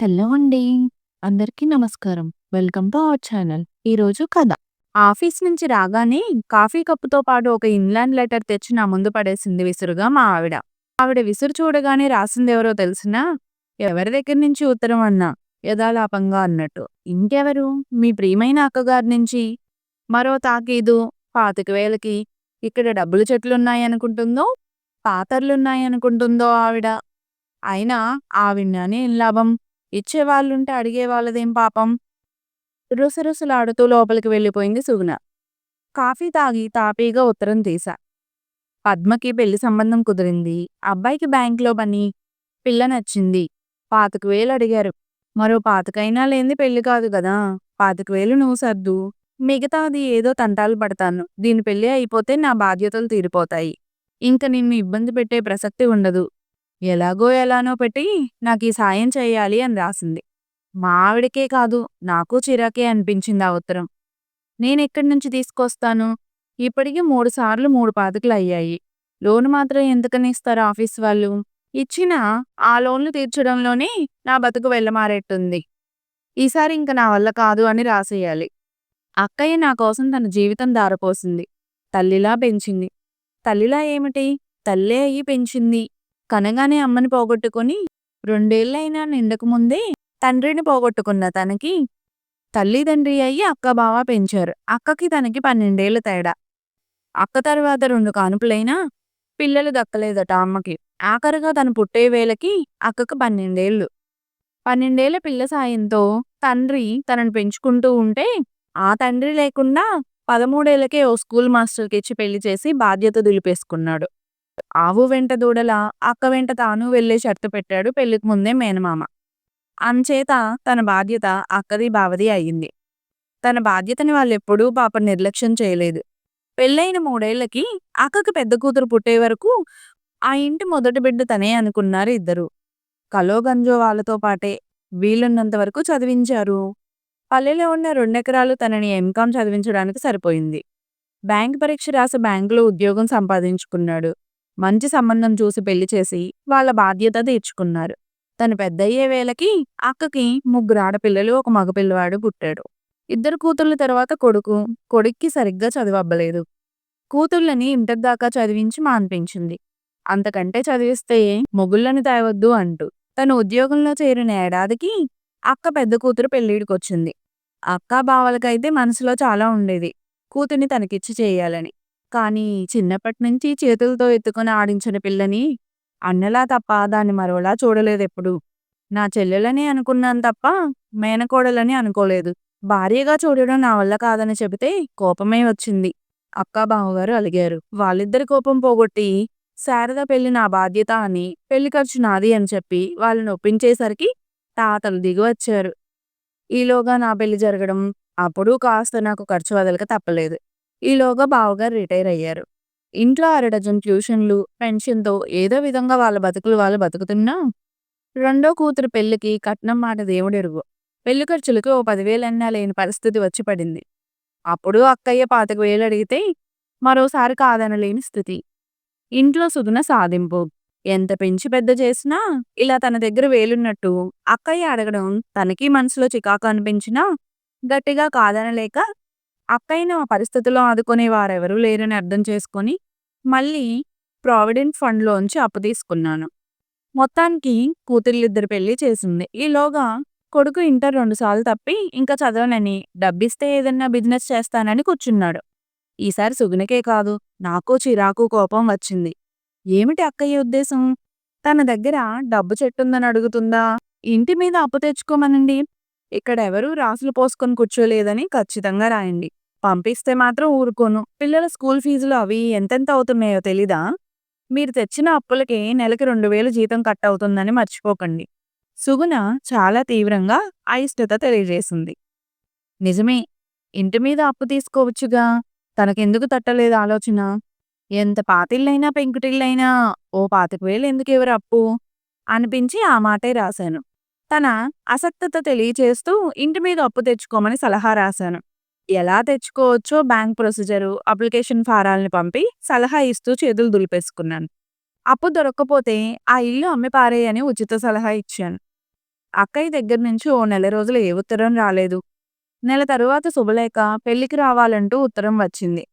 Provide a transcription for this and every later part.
Hello అండి. అందరికీ నమస్కారం. Welcome to our channel. ఈరోజు కథ. ఆఫీస్ నుంచి రాగానే కాఫీ కప్పుతో పాటు ఒక ఇన్‌లాండ్ లెటర్ తెచ్చి నా ముందు పడేసింది విసురుగా మా ఆవిడ. ఆవిడ విసురు చూడగానే రాసిందెవరో తెలిసినా, ఎవరి దగ్గర నుంచి ఉత్తరం అన్నా యథాలాపంగా అన్నట్టు. ఇంకెవరు? మీ ప్రియమైన అక్కగారి నుంచి. మరో తాకీదు 25,000కి ఇక్కడ డబ్బుల చెట్లున్నాయనుకుంటుందో, పాతర్లున్నాయనుకుంటుందో ఆవిడ. అయినా ఆవిడనని ఏం లాభం? ఇచ్చేవాళ్ళుంటే అడిగేవాళ్ళదేం పాపం? రుసరుసలాడుతూ లోపలికి వెళ్ళిపోయింది సుగుణ. కాఫీ తాగి తాపీగా ఉత్తరం తీశా. పద్మకి పెళ్లి సంబంధం కుదిరింది. అబ్బాయికి బ్యాంక్‌లో పని. పిల్ల నచ్చింది. 25,000 అడిగారు. మరో 25 లేనిది పెళ్లి కాదు గదా! 25,000 నువ్వు సర్దు. మిగతాది ఏదో తంటాలు పడతాను. దీని పెళ్లి అయిపోతే నా బాధ్యతలు తీరిపోతాయి. ఇంక నిన్ను ఇబ్బంది పెట్టే ప్రసక్తి ఉండదు. ఎలాగో ఎలానో పెట్టి నాకీ సాయం చెయ్యాలి అని రాసింది. మా ఆవిడకే కాదు, నాకు చిరాకే అనిపించింది ఆ ఉత్తరం. నేనెక్కడి నుంచి తీసుకొస్తాను? ఇప్పటికి 3 సార్లు 3 పాతికలయ్యాయి. లోన్ మాత్రం ఎంతకని ఇస్తారు ఆఫీస్ వాళ్ళు? ఇచ్చినా ఆ లోన్లు తీర్చడంలోనే నా బతుకు వెళ్ళమారేట్టుంది. ఈసారి ఇంక నా వల్ల కాదు అని రాసేయాలి. అక్కయ్య నా కోసం తన జీవితం ధారపోసింది. తల్లిలా పెంచింది. తల్లిలా ఏమిటి? తల్లే అయ్యి పెంచింది. కనగానే అమ్మని పోగొట్టుకొని 2 ఏళ్లయినా నిండకముందే తండ్రిని పోగొట్టుకున్న తనకి తల్లిదండ్రి అయ్యి అక్క, బావ పెంచారు. అక్కకి తనకి 12 ఏళ్ల తేడా. అక్క తర్వాత 2 కానుపులైనా పిల్లలు దక్కలేదట అమ్మకి. ఆఖరుగా తను పుట్టే వేళకి అక్కకు 12 ఏళ్లు. 12 ఏళ్ల పిల్ల సాయంతో తండ్రి తనని పెంచుకుంటూ ఉంటే, ఆ తండ్రి లేకుండా 13 ఏళ్లకే ఓ స్కూల్ మాస్టర్‌కిచ్చి పెళ్లి చేసి బాధ్యత దులిపేసుకున్నాడు. ఆవు వెంట దూడలా అక్క వెంట తాను వెళ్ళే షరతు పెట్టాడు పెళ్లికి ముందే మేనమామ. అంచేత తన బాధ్యత అక్కది, బావది అయింది. తన బాధ్యతని వాళ్ళెప్పుడూ పాపం నిర్లక్ష్యం చేయలేదు. పెళ్లయిన 3 ఏళ్లకి అక్కకి పెద్ద కూతురు పుట్టే వరకు ఆ ఇంటి మొదటి బిడ్డ తనే అనుకున్నారు ఇద్దరూ. కలో గంజో వాళ్ళతో పాటే వీలున్నంత వరకు చదివించారు. పల్లెలో ఉన్న 2 ఎకరాలు తనని ఎంకామ్ చదివించడానికి సరిపోయింది. బ్యాంక్ పరీక్ష రాసి బ్యాంకులో ఉద్యోగం సంపాదించుకున్నాడు. మంచి సంబంధం చూసి పెళ్లి చేసి వాళ్ళ బాధ్యత తీర్చుకున్నారు. తను పెద్దయ్యే వేళకి అక్కకి 3 ఆడపిల్లలు, ఒక మగ పిల్లవాడు పుట్టాడు. ఇద్దరు కూతుర్ల తర్వాత కొడుకు. కొడుక్కి సరిగ్గా చదువబ్బలేదు. కూతుళ్ళని ఇంటర్ దాకా చదివించి మాన్పించింది. అంతకంటే చదివిస్తే మొగుళ్ళని తేవద్దు అంటూ. తను ఉద్యోగంలో చేరిన ఏడాదికి అక్క పెద్ద కూతురు పెళ్ళిడికొచ్చింది. అక్క, బావలకైతే మనసులో చాలా ఉండేది. కూతుర్ని తనకిచ్చి చేయాలని. కానీ చిన్నప్పటినుంచి చేతులతో ఎత్తుకొని ఆడించిన పిల్లని అన్నలా తప్ప దాన్ని మరోలా చూడలేదెప్పుడూ. నా చెల్లెలని అనుకున్నాను తప్ప మేనకోడలని అనుకోలేదు. భార్యగా చూడడం నా వల్ల కాదని చెబితే కోపమే వచ్చింది. అక్క, బావగారు అలిగారు. వాళ్ళిద్దరి కోపం పోగొట్టి శారద పెళ్లి నా బాధ్యత అని, పెళ్లి ఖర్చు నాది అని చెప్పి వాళ్ళని ఒప్పించేసరికి తాతలు దిగి వచ్చారు. ఈలోగా నా పెళ్లి జరగడం, అప్పుడు కాస్త నాకు ఖర్చు వదలక తప్పలేదు. ఈలోగా బావగారు రిటైర్ అయ్యారు. ఇంట్లో అరడజన్ ట్యూషన్లు, పెన్షన్‌తో ఏదో విధంగా వాళ్ళ బతుకులు వాళ్ళు బతుకుతున్నా, రెండో కూతురు పెళ్లికి కట్నం మాట దేవుడెరుగు. పెళ్లి ఖర్చులకి ఓ 10,000 అన్నా లేని పరిస్థితి వచ్చి పడింది. అప్పుడు అక్కయ్య 25,000 అడిగితే మరోసారి కాదనలేని స్థితి. ఇంట్లో సుగుణ సాధింపు. ఎంత పెంచి పెద్ద చేసినా ఇలా తన దగ్గర వేలున్నట్టు అక్కయ్య అడగడం తనకి మనసులో చికాకు అనిపించినా గట్టిగా కాదనలేక అక్కయ్యను ఆ పరిస్థితిలో ఆదుకునే వారెవరూ లేరని అర్థం చేసుకొని మళ్ళీ ప్రావిడెంట్ ఫండ్‌లోంచి అప్పు తీసుకున్నాను. మొత్తానికి కూతుర్లిద్దరి పెళ్లి చేసింది. ఈలోగా కొడుకు ఇంటర్ 2 సార్లు తప్పి ఇంకా చదవనని, డబ్బిస్తే ఏదన్నా బిజినెస్ చేస్తానని కూర్చున్నాడు. ఈసారి సుగుణకే కాదు, నాకు చిరాకు, కోపం వచ్చింది. ఏమిటి అక్కయ్య ఉద్దేశం? తన దగ్గర డబ్బు చెట్టుందని అడుగుతుందా? ఇంటి మీద అప్పు తెచ్చుకోమనండి. ఇక్కడెవరూ రాసులు పోసుకొని కూర్చోలేదని ఖచ్చితంగా రాయండి. పంపిస్తే మాత్రం ఊరుకోను. పిల్లల స్కూల్ ఫీజులు అవి ఎంతెంత అవుతున్నాయో తెలీదా? మీరు తెచ్చిన అప్పులకి నెలకి 2,000 జీతం కట్ అవుతుందని మర్చిపోకండి. సుగుణ చాలా తీవ్రంగా అయిష్టత తెలియజేసింది. నిజమే. ఇంటి మీద అప్పు తీసుకోవచ్చుగా. తనకెందుకు తట్టలేదు ఆలోచన? ఎంత పాతిళ్ళైనా, పెంకుటిళ్ళైనా ఓ 25,000 ఎందుకివ్వరు అప్పు? అనిపించి ఆ మాటే రాశాను. తన అసక్తత తెలియచేస్తూ ఇంటి మీద అప్పు తెచ్చుకోమని సలహా రాశాను. ఎలా తెచ్చుకోవచ్చో బ్యాంక్ ప్రొసీజరు, అప్లికేషన్ ఫారాల్ని పంపి సలహా ఇస్తూ చేతులు దులిపేసుకున్నాను. అప్పు దొరక్కపోతే ఆ ఇల్లు అమ్మి పారేయని ఉచిత సలహా ఇచ్చాను. అక్కయ్య దగ్గర నుంచి ఓ నెల రోజులు ఏ ఉత్తరం రాలేదు. నెల తరువాత శుభలేఖ, పెళ్ళికి రావాలంటూ ఉత్తరం వచ్చింది.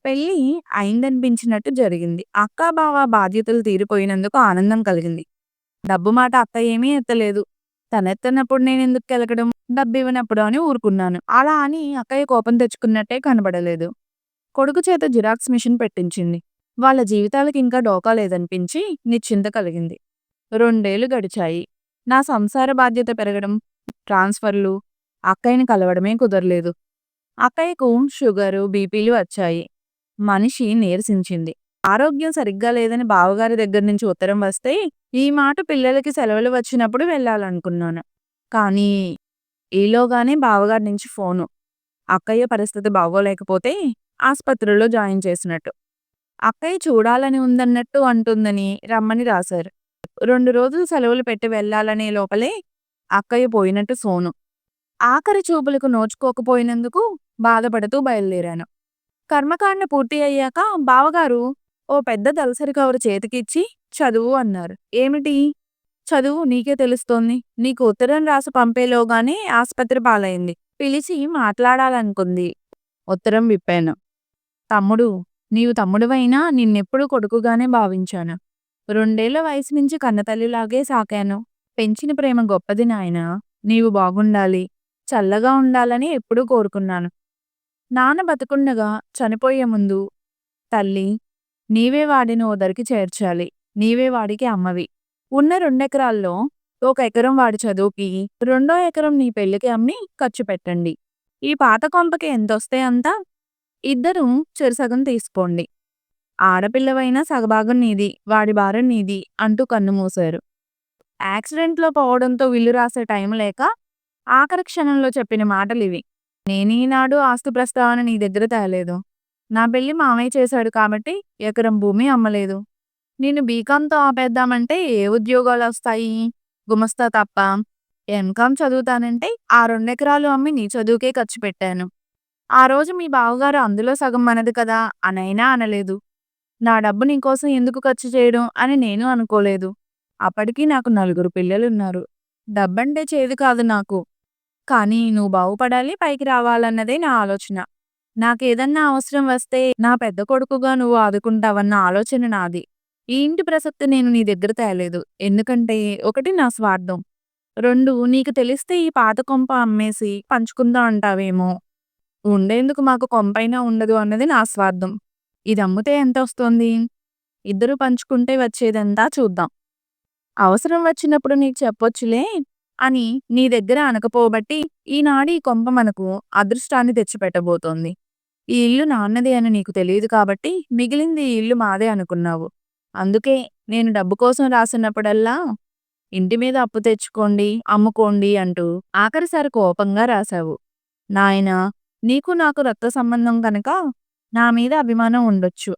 పెళ్లి అయిందనిపించినట్టు జరిగింది. అక్కా, బావ బాధ్యతలు తీరిపోయినందుకు ఆనందం కలిగింది. డబ్బు మాట అక్క ఏమీ ఎత్తలేదు. తనెత్తనప్పుడు నేనెందుకు కెలకడం, డబ్బివ్వనప్పుడు అని ఊరుకున్నాను. అలా అని అక్కయ్య కోపం తెచ్చుకున్నట్టే కనబడలేదు. కొడుకు చేత జిరాక్స్ మిషన్ పెట్టించింది. వాళ్ళ జీవితాలకి ఇంకా డోకా లేదనిపించి నిశ్చింత కలిగింది. 2 ఏళ్లు గడిచాయి. నా సంసార బాధ్యత పెరగడం, ట్రాన్స్‌ఫర్‌లు, అక్కయ్యని కలవడమే కుదరలేదు. అక్కయ్యకు షుగరు, బీపీలు వచ్చాయి. మనిషి నీరసించింది. ఆరోగ్యం సరిగ్గా లేదని బావగారి దగ్గర నుంచి ఉత్తరం వస్తే, ఈ మాట పిల్లలకి సెలవులు వచ్చినప్పుడు వెళ్ళాలనుకున్నాను. కానీ, ఈలోగానే బావగారి నుంచి ఫోను. అక్కయ్య పరిస్థితి బాగోలేకపోతే ఆస్పత్రిలో జాయిన్ చేసినట్టు. అక్కయ్య చూడాలని ఉందన్నట్టు అంటుందని రమ్మని రాశారు. 2 రోజులు సెలవులు పెట్టి వెళ్ళాలనే లోపలే అక్కయ్య పోయినట్టు ఫోను. ఆఖరి చూపులకు నోచుకోకపోయినందుకు బాధపడుతూ బయలుదేరాను. కర్మకాండ పూర్తి అయ్యాక బావగారు ఓ పెద్ద దళసరి కవరు చేతికిచ్చి చదువు అన్నారు. ఏమిటి? చదువు నీకే తెలుస్తోంది. నీకు ఉత్తరం రాసి పంపేలోగానే ఆస్పత్రి పాలైంది. పిలిచి మాట్లాడాలనుకుంది. ఉత్తరం విప్పాను. తమ్ముడు, నీవు తమ్ముడివైనా నిన్నెప్పుడూ కొడుకుగానే భావించాను. 2 ఏళ్ల వయసు నుంచి కన్నతల్లిలాగే సాకాను. పెంచిన ప్రేమ గొప్పది నాయనా. నీవు బాగుండాలి, చల్లగా ఉండాలని ఎప్పుడూ కోరుకున్నాను. నాన్న బతికుండగా చనిపోయే ముందు, తల్లి, నీవే వాడిని ఓ దరికి చేర్చాలి. నీవే వాడికి అమ్మవి. ఉన్న 2 ఎకరాల్లో 1 ఎకరం వాడి చదువుకి, రెండో ఎకరం నీ పెళ్ళికి అమ్మి ఖర్చు పెట్టండి. ఈ పాత కొంపకి ఎంతొస్తే అంత, ఇద్దరూ చెరుసగం తీసుకోండి. ఆడపిల్లవైనా సగభాగం నీది, వాడి భారం నీది అంటూ కన్నుమూశారు. యాక్సిడెంట్‌లో పోవడంతో విల్లు రాసే టైం లేక ఆఖరి క్షణంలో చెప్పిన మాటలివి. నేనీనాడు ఆస్తి ప్రస్తావన నీ దగ్గర తేలేదు. నా పెళ్లి మామయ్య చేశాడు కాబట్టి ఎకరం భూమి అమ్మలేదు. నిన్ను బీకాంతో ఆపేద్దామంటే ఏ ఉద్యోగాలొస్తాయి? గుమస్తా తప్ప. ఎంకామ్ చదువుతానంటే ఆ 2 ఎకరాలు అమ్మి నీ చదువుకే ఖర్చు పెట్టాను. ఆ రోజు మీ బావగారు అందులో సగం మనది కదా అనైనా అనలేదు. నా డబ్బు నీకోసం ఎందుకు ఖర్చు చేయడం అని నేను అనుకోలేదు. అప్పటికి నాకు 4 పిల్లలున్నారు. డబ్బంటే చేదు కాదు నాకు. కానీ నువ్వు బాగుపడాలి, పైకి రావాలన్నదే నా ఆలోచన. నాకేదన్నా అవసరం వస్తే నా పెద్ద కొడుకుగా నువ్వు ఆదుకుంటావన్న ఆలోచన నాది. ఈ ఇంటి ప్రసక్తి నేను నీ దగ్గర తేలేదు. ఎందుకంటే 1 నా స్వార్థం. 2 నీకు తెలిస్తే ఈ పాత కొంప అమ్మేసి పంచుకుందాం అంటావేమో. ఉండేందుకు మాకు కొంపైనా ఉండదు అన్నది నా స్వార్థం. ఇదమ్మితే ఎంతొస్తోంది? ఇద్దరూ పంచుకుంటే వచ్చేదెంతా చూద్దాం. అవసరం వచ్చినప్పుడు నీకు చెప్పొచ్చులే అని నీ దగ్గర అనకపోబట్టి ఈనాడు ఈ కొంప మనకు అదృష్టాన్ని తెచ్చిపెట్టబోతోంది. ఈ ఇల్లు నాన్నది అని నీకు తెలియదు కాబట్టి మిగిలింది ఈ ఇల్లు మాదే అనుకున్నావు. అందుకే నేను డబ్బు కోసం రాసినప్పుడల్లా ఇంటి మీద అప్పు తెచ్చుకోండి, అమ్ముకోండి అంటూ ఆఖరిసారి కోపంగా రాశావు. నాయనా, నీకు నాకు రక్త సంబంధం కనుక నా మీద అభిమానం ఉండొచ్చు.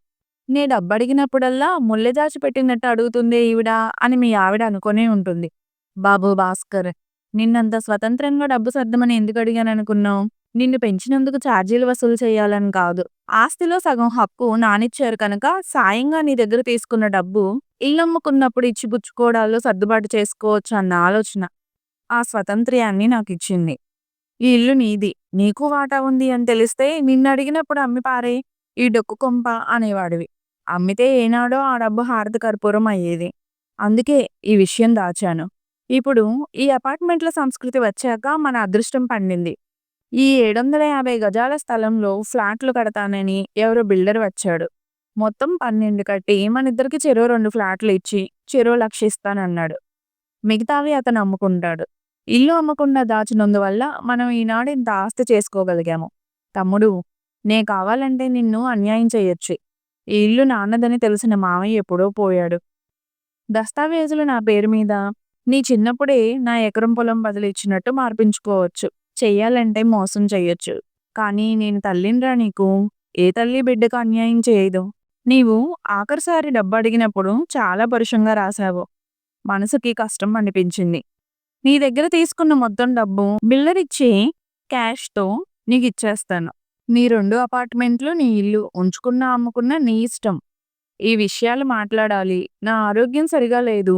నే డబ్బడిగినప్పుడల్లా ముల్లె దాచిపెట్టినట్టు అడుగుతుందే ఈవిడ అని మీ ఆవిడ అనుకునే ఉంటుంది. బాబూ భాస్కర్, నిన్నంత స్వతంత్రంగా డబ్బు సర్దమని ఎందుకు అడిగాననుకున్నావు? నిన్ను పెంచినందుకు ఛార్జీలు వసూలు చేయాలని కాదు. ఆస్తిలో సగం హక్కు నానిచ్చారు కనుక సాయంగా నీ దగ్గర తీసుకున్న డబ్బు ఇల్లమ్ముకున్నప్పుడు ఇచ్చిపుచ్చుకోవడాల్లో సర్దుబాటు చేసుకోవచ్చు అన్న ఆలోచన ఆ స్వతంత్ర్యాన్ని నాకిచ్చింది. ఈ ఇల్లు నీది, నీకు వాటా ఉంది అని తెలిస్తే నిన్నడిగినప్పుడు అమ్మి పారేయ్, ఈ డొక్కు కొంప అనేవాడివి. అమ్మితే ఏనాడో ఆ డబ్బు హారతి కర్పూరం అయ్యేది. అందుకే ఈ విషయం దాచాను. ఇప్పుడు ఈ అపార్ట్మెంట్ల సంస్కృతి వచ్చాక మన అదృష్టం పండింది. ఈ 750 గజాల స్థలంలో ఫ్లాట్లు కడతానని ఎవరో బిల్డర్ వచ్చాడు. మొత్తం 12 కట్టి మనిద్దరికి చెరో 2 ఫ్లాట్లు ఇచ్చి చెరో 1,00,000 ఇస్తానన్నాడు. మిగతావి అతను అమ్ముకుంటాడు. ఇల్లు అమ్మకుండా దాచినందువల్ల మనం ఈనాడు ఇంత ఆస్తి చేసుకోగలిగాము. తమ్ముడు, నే కావాలంటే నిన్ను అన్యాయం చెయ్యొచ్చు. ఈ ఇల్లు నాన్నదని తెలిసిన మామయ్య ఎప్పుడో పోయాడు. దస్తావేజులు నా పేరు మీద నీ చిన్నప్పుడే నా ఎకరం పొలం బదిలిచ్చినట్టు మార్పించుకోవచ్చు. చెయ్యాలంటే మోసం చెయ్యొచ్చు. కానీ నేను తల్లినిరా నీకు. ఏ తల్లి బిడ్డకు అన్యాయం చేయదు. నీవు ఆఖరిసారి డబ్బడిగినప్పుడు చాలా పరుషంగా రాశావు. మనసుకి కష్టం అనిపించింది. నీ దగ్గర తీసుకున్న మొత్తం డబ్బు బిల్డరిచ్చే క్యాష్‌తో నీకిచ్చేస్తాను. నీ 2 అపార్ట్మెంట్లు, నీ ఇల్లు ఉంచుకున్నా అమ్ముకున్నా నీ ఇష్టం. ఈ విషయాలు మాట్లాడాలి. నా ఆరోగ్యం సరిగా లేదు.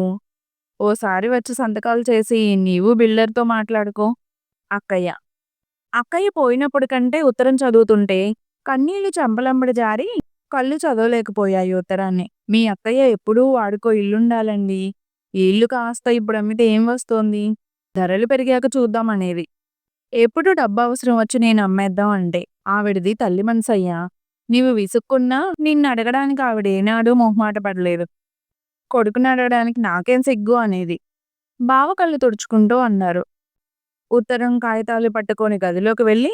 ఓసారి వచ్చి సంతకాలు చేసి నీవు బిల్డర్‌తో మాట్లాడుకో. అక్కయ్య. అక్కయ్య పోయినప్పుడు కంటే ఉత్తరం చదువుతుంటే కన్నీళ్లు చెంపలెంబడి జారి కళ్ళు చదవలేకపోయాయి ఉత్తరాన్ని. మీ అత్తయ్య ఎప్పుడూ వాడుకో ఇల్లుండాలండి. ఈ ఇల్లు కాస్త ఇప్పుడు అమ్మితే ఏం వస్తోంది? ధరలు పెరిగాక చూద్దాం అనేది. ఎప్పుడు డబ్బు అవసరం వచ్చి నేను అమ్మేద్దాం అంటే ఆవిడది తల్లి మనసయ్యా. నీవు విసుక్కున్నా నిన్ను అడగడానికి ఆవిడ ఏనాడూ మొహమాట పడలేదు. కొడుకుని అడగడానికి నాకేం సిగ్గు అనేది. బావ కళ్ళు తుడుచుకుంటూ అన్నారు. ఉత్తరం కాగితాలు పట్టుకొని గదిలోకి వెళ్ళి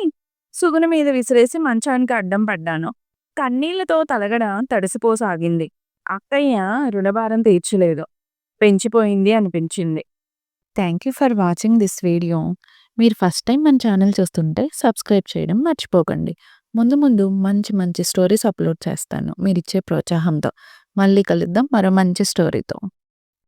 సుగుణ మీద విసిరేసి మంచానికి అడ్డం పడ్డాను. కన్నీళ్లతో తలగడ తడిసిపోసాగింది. అక్కయ్య రుణభారం తీర్చలేదు. పెంచిపోయింది అనిపించింది. Thank you for watching this video. మీరు ఫస్ట్ టైం మన ఛానల్ చూస్తుంటే సబ్స్క్రైబ్ చేయడం మర్చిపోకండి. ముందు ముందు మంచి మంచి స్టోరీస్ అప్లోడ్ చేస్తాను మీరిచ్చే ప్రోత్సాహంతో. మళ్ళీ కలుద్దాం మరో మంచి స్టోరీతో.